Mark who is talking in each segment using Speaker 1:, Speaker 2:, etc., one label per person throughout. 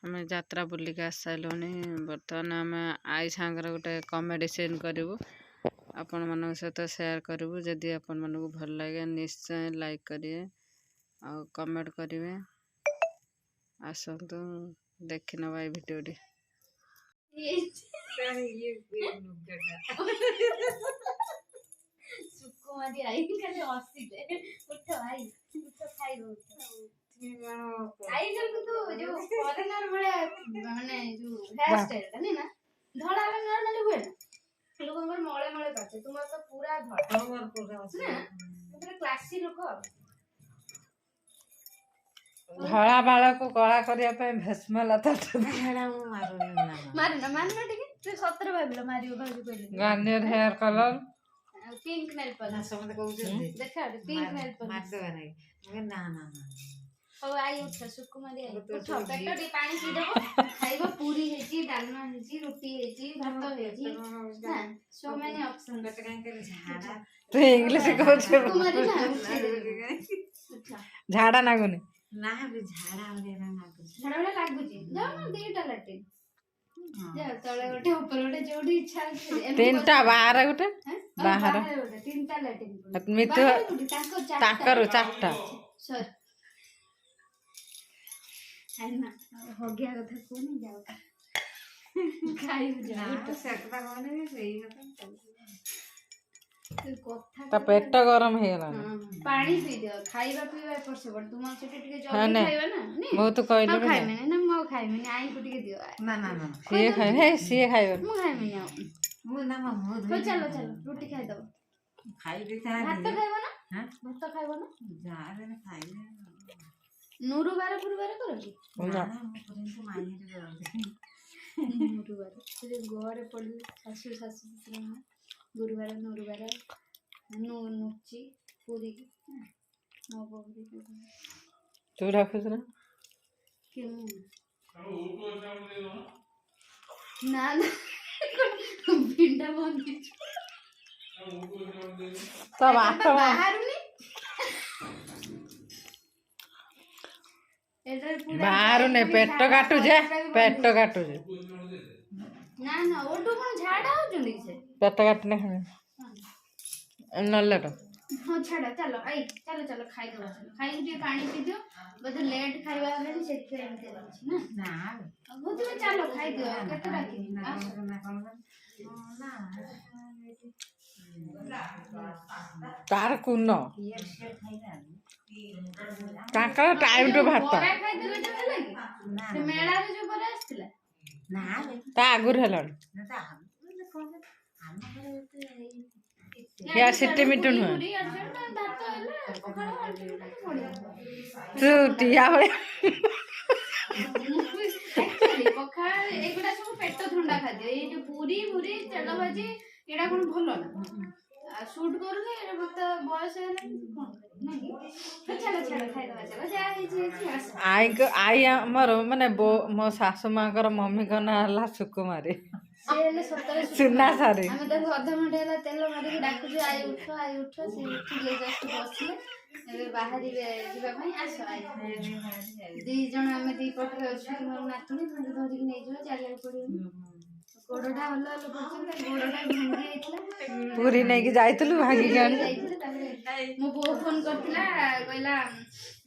Speaker 1: आम यात्रा बुलिक आस सारे बर्तमान आम आई सांगर गोटे कमेडी सीन करूँ आपण मन सहित सेयार करूँ जदि आपण मन को भल लगे निश्चय लाइक करेंगे आ कमेंट करेंगे आसतु देखि नवा भिडियोटी
Speaker 2: सुकुमारी आई खाली हसीले उठ भाई उठ खाइबो आई जब तो जो फॉरेनर बड़े माने जो हेयर स्टाइल था नहीं ना धड़ा रंग नॉर्मल हुए ना लोगों को मळे मळे काटे तुम तो पूरा धड़ा ना पूरा क्लासी लोग
Speaker 1: धड़ा बाला को कला करिया पे भस्म लता
Speaker 2: मारना ठीक है 17 भाबिलो मारियो भाबी कहले
Speaker 1: Garnier hair colour
Speaker 2: pink nail polish समझ को देखा पिंक नेल पॉलिश मार दे नहीं ना ना ओ आई उठ सुकुमारी आई उठ पेट टी पानी पी देबो खाइबो पूरी हेची डालमा हेची रोटी हेची भात हेची हां सो मेनी ऑप्शन बेटा काहे करे झाड़ा
Speaker 1: तो इंग्लिश कहू
Speaker 2: सुकुमारी ना
Speaker 1: झाड़ा नागुनी
Speaker 2: ना भी झाड़ा वाला लागुची जाओ ना दीटा लैट्रिन जा तळे गोटे ऊपर गोटे जोडी इच्छा
Speaker 1: तीनटा बाहर गोटे बाहर
Speaker 2: तीनटा लैट्रिन
Speaker 1: मितु
Speaker 2: ताकर
Speaker 1: चारटा
Speaker 2: सर आइना हो गया कथा कोनी जाओ खाई जाओ सकता कोने सही कथा
Speaker 1: ता पेट गरम हे गला
Speaker 2: पानी पी दियो खाइबा पीबा पर से बड़ तुम से टिके जल्दी खाइबा ना नहीं
Speaker 1: बहुत कहले
Speaker 2: खाइ मैंने ना मो खाइ मैंने आई को टिके दियो ना ना ना
Speaker 1: से खाइ हे से खाइबो
Speaker 2: मो खाइ मैंने मो ना मो तो चलो रोटी खाइ दो खाइ दे भात खाइबो ना हां भात खाइबो ना जा रे खाइ नूरू बार गुरुवार करो की ना तो मानी रे नूरू बार से गोरे पड़ी सासु सासु गुरुवार नूरुवार नुची पूरी मो बोली
Speaker 1: तू रखुस ना
Speaker 2: क्यों ना ना भिंडा बंदी
Speaker 1: सब आटा
Speaker 2: बाहर नहीं
Speaker 1: बाहर ने पेट काटू जे
Speaker 2: ना ना ओटू कोन झाड़ा हो जंदी से
Speaker 1: पेट काटने नल्ले तो
Speaker 2: हां छाड़ा चलो आई चलो खाई दो खाई जे पानी पी दियो बदे लेट खाइबा हले से एमते रहछ ना ना अब तुम चलो खाई दियो केते राखी ना
Speaker 1: तार कुन काका टाइम टू भात
Speaker 2: बरा खाई देले जे भल लागी से मेला रे जो बरा आस्तिला ना
Speaker 1: ता आगुर हेलन या सिटी मिटन हो तू टिया बळे
Speaker 2: पखाल एगुडा सब पेट ठंडा खाद्य ए जो पूरी पूरी तेल भाजी एडा कोन भलो ना शूट करले ए मत बयस नहीं चलो खाइ दवा चलो जा हे जे
Speaker 1: आई हमर माने मो सासु माकर मम्मी का ना हला सुकुमारी
Speaker 2: सेले सतरे
Speaker 1: सुना सारे
Speaker 2: हम त आधा घंटा हला तेल मारी डाकु जे आई उठ से उठिले जस्ट बसले एबे बाहरी जीवा भाई आसो आई दी जण हमें दी पटरे अछि मोर नातुनी धरि धरि नै जो चाले पड़ी गोडटा हल्ला हल्ला करछन गोडटा भांगी आइतला
Speaker 1: पूरी नै कि जाइतलु भागी गान
Speaker 2: मो बो फोन करथिला कहला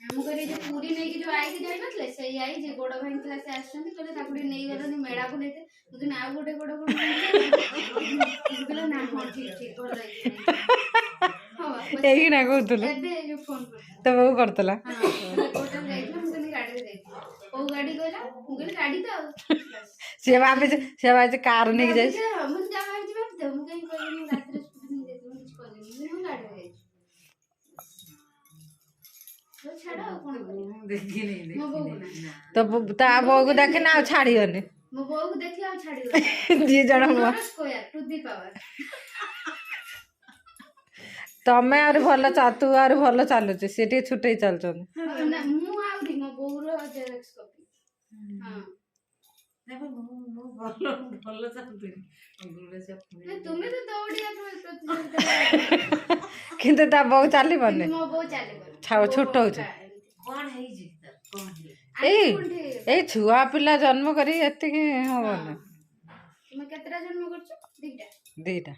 Speaker 2: हम करे जे पूरी नै कि जो आई कि जाई नथले सही आई जे गोड भांगथिला से आछन कहले ताकुडी नै गलनी मेडा को नेते लेकिन आ गोडे गोड को कहला ना हो ठीक कर दै
Speaker 1: एही ना कहतलु
Speaker 2: एबे जो फोन कर
Speaker 1: तो वो करतला
Speaker 2: हां होटल जाइला हम गाड़ी रे ओ गाड़ी कहला मुगल गाड़ी तो
Speaker 1: से बाबे कार नै जाई
Speaker 2: हम जा भाई जी बात हम कहीं कहली रात रे स्कूटी नै देते कुछ कहली हम गाड़ी रे तो छाड़ा कोन देखि नै मो बो
Speaker 1: तो ता बो को देखे ना छाड़ी हने
Speaker 2: मो बो को देखि आ छाड़ी
Speaker 1: जी जण मो
Speaker 2: स्क्वायर टू दी पावर
Speaker 1: तमे और भल तू और भल चलुची से टे छुटै चलछन
Speaker 2: ना मु आउरी मो बोरो जेरॉक्स कॉपी हां ना मु भल चलुची ना तुमे तो दौड़िया प्रतियोगिता
Speaker 1: किंतु ता बहु चाली बने
Speaker 2: मो बो चाले
Speaker 1: छाव छोट हो ଏଇ ଛୁଆ ପିଲା ଜନ୍ମ କରି ଏତିକି ହବନି।
Speaker 2: ତୁମେ କେତେଟା ଜନ୍ମ କରୁଛ?
Speaker 1: ଦିଟା।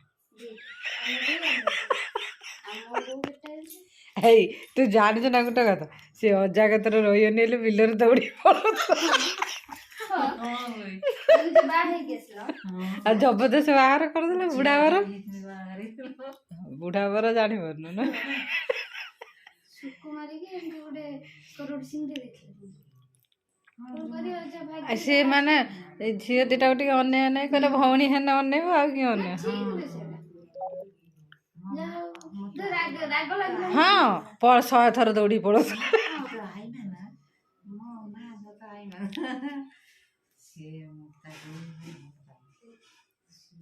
Speaker 2: ଆଉ
Speaker 1: ଏଇ ତୁ ଜାଣିଛୁ ନା ଗୋଟେ କଥା, ସେ ଅଜା କତରେ ରହିବନି ହେଲେ ବିଲରେ ଦୌଡ଼ି ଆଉ ଜବରଦସ୍ତ ବାହାର କରିଦେଲେ ବୁଢା ବର ଜାଣିପାରୁନୁ ନା। ସିଏ ମାନେ ଏଇ ଝିଅ ଦିଟାକୁ ଟିକେ ଅନେଇ ଅନେଇ କହିଲେ ଭଉଣୀ ହେନେ ଅନେଇବ ଆଉ କିଏ ଅନେଇବ। ହଁ 100 ଥର ଦୌଡ଼ି ପଳଉଥିଲା।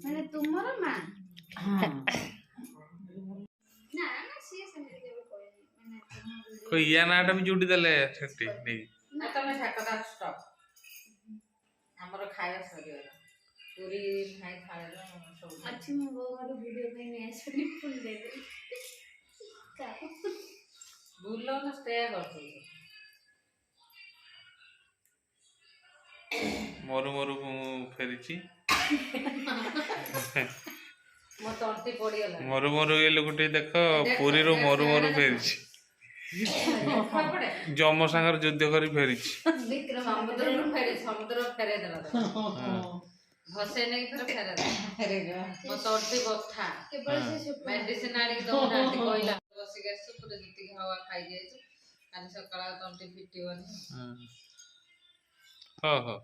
Speaker 2: ମାନେ ତୁମର ମା?
Speaker 3: ୟା ନାଁଟା ବି ଯୋଉଠି ଦେଲେ ସେଠି
Speaker 1: ଆମର ଖାଇବା ସରିଗଲା। ପୁରୀ ଖାଇ ଖାଇବା ସବୁ
Speaker 2: ଅଛି। ମୁଁ ବୋଉ ଘରୁ ଭିଡ଼ିଓ ପାଇଁ ନେଇ ଆସିବି, ଫୁଲ ଦେଇଦେବି।
Speaker 1: ବୁଲ ନା ଷ୍ଟେ କରୁଛୁ।
Speaker 3: ମରୁ ମରୁ ଫେରିଛି।
Speaker 1: ମୋ ତଣ୍ଟି ପଡ଼ିଗଲା।
Speaker 3: ମରୁ ମରୁ ଏ ଲୋକଟି ଦେଖ ପୁରୀରୁ ମରୁ ମରୁ ଫେରିଛି। ଯମ ସାଙ୍ଗରେ ଯୁଦ୍ଧ କରି ଫେରିଛି।
Speaker 1: ସମୁଦ୍ର ଫେରେଇ ଦେଲା ଭସେଇ ନେଇକି ଫେରେଇଦେଲା। ମୋ ତଣ୍ଟି ବଥା। ମେଡିସିନ ଆଣିକି ଦଉନାହାନ୍ତି, କହିଲା ବସିକି ଆସିଛୁ ପୁରା ଯେତିକି ହାୱା ଖାଇଯାଇଛୁ, କାଲି ସକାଳ ତଣ୍ଟି ଫିଟିବନି।
Speaker 3: ହଁ ହଁ।